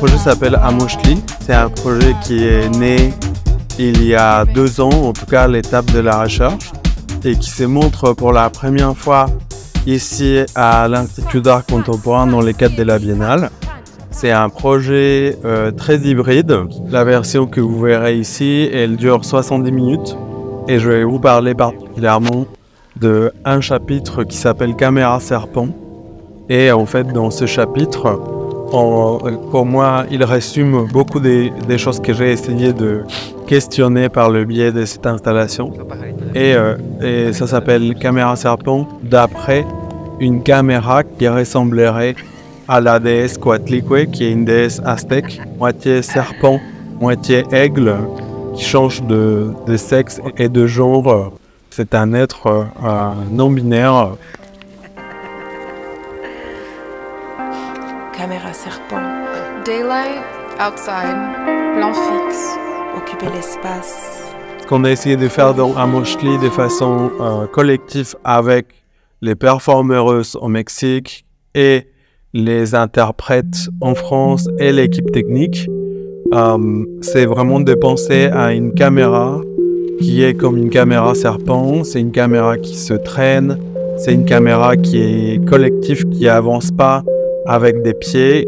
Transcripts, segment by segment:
projet s'appelle Amoshli. C'est un projet qui est né il y a 2 ans, en tout cas à l'étape de la recherche, et qui se montre pour la première fois ici à l'Institut d'Art Contemporain dans le cadre de la Biennale. C'est un projet très hybride. La version que vous verrez ici, elle dure 70 minutes et je vais vous parler particulièrement d'un chapitre qui s'appelle Caméra Serpent. Et en fait, dans ce chapitre, pour moi, il résume beaucoup des choses que j'ai essayé de questionner par le biais de cette installation. Et ça s'appelle Caméra Serpent d'après une caméra qui ressemblerait à la déesse Coatlicue, qui est une déesse aztèque, moitié serpent, moitié aigle, qui change de sexe et de genre. C'est un être non-binaire. Caméra serpent. Daylight, outside, plan fixe, occuper l'espace. Ce qu'on a essayé de faire dans Amoshli de façon collective avec les performeuses au Mexique et les interprètes en France et l'équipe technique, c'est vraiment de penser à une caméra qui est comme une caméra serpent. C'est une caméra qui se traîne, c'est une caméra qui est collective, qui avance pas avec des pieds,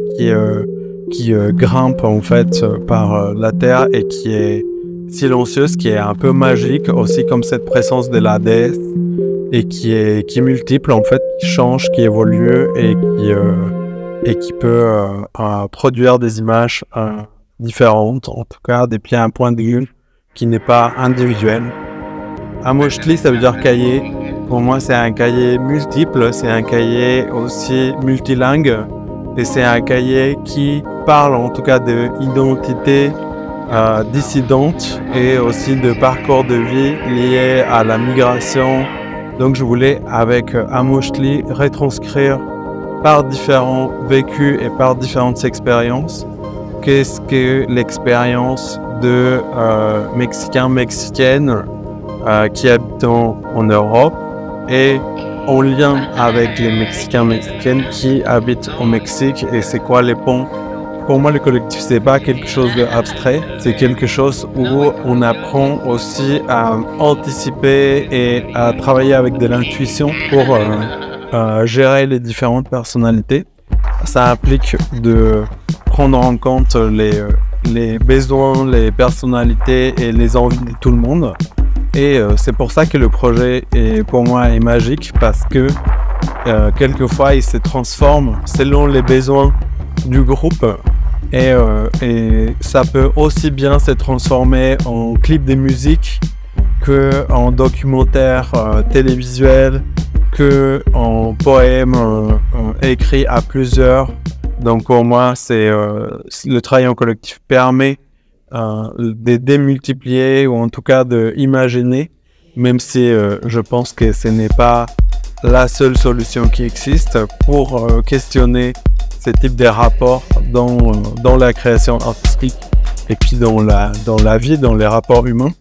qui grimpe en fait par la terre et qui est silencieuse, qui est un peu magique aussi, comme cette présence de la déesse, et qui est multiple en fait, qui change, qui évolue et qui peut produire des images différentes, en tout cas depuis un point de vue qui n'est pas individuel. Amoshli, ça veut dire cahier. Pour moi, c'est un cahier multiple, c'est un cahier aussi multilingue, et c'est un cahier qui parle en tout cas d'identité dissidente et aussi de parcours de vie liés à la migration. Donc je voulais, avec Amoshli, retranscrire par différents vécus et par différentes expériences qu'est-ce que l'expérience de Mexicains, Mexicaines qui habitent en Europe et en lien avec les Mexicains, Mexicaines qui habitent au Mexique, et c'est quoi les ponts. Pour moi, le collectif, c'est pas quelque chose d'abstrait, c'est quelque chose où on apprend aussi à anticiper et à travailler avec de l'intuition pour gérer les différentes personnalités. Ça implique de prendre en compte les besoins, les personnalités et les envies de tout le monde. Et c'est pour ça que le projet, pour moi, est magique, parce que quelquefois, il se transforme selon les besoins du groupe. Et ça peut aussi bien se transformer en clip de musique qu'en documentaire télévisuel, qu'en poème écrit à plusieurs. Donc pour moi, le travail en collectif permet de démultiplier, ou en tout cas d'imaginer, même si je pense que ce n'est pas la seule solution qui existe pour questionner ce type de rapports dans la création artistique et puis dans la vie, dans les rapports humains.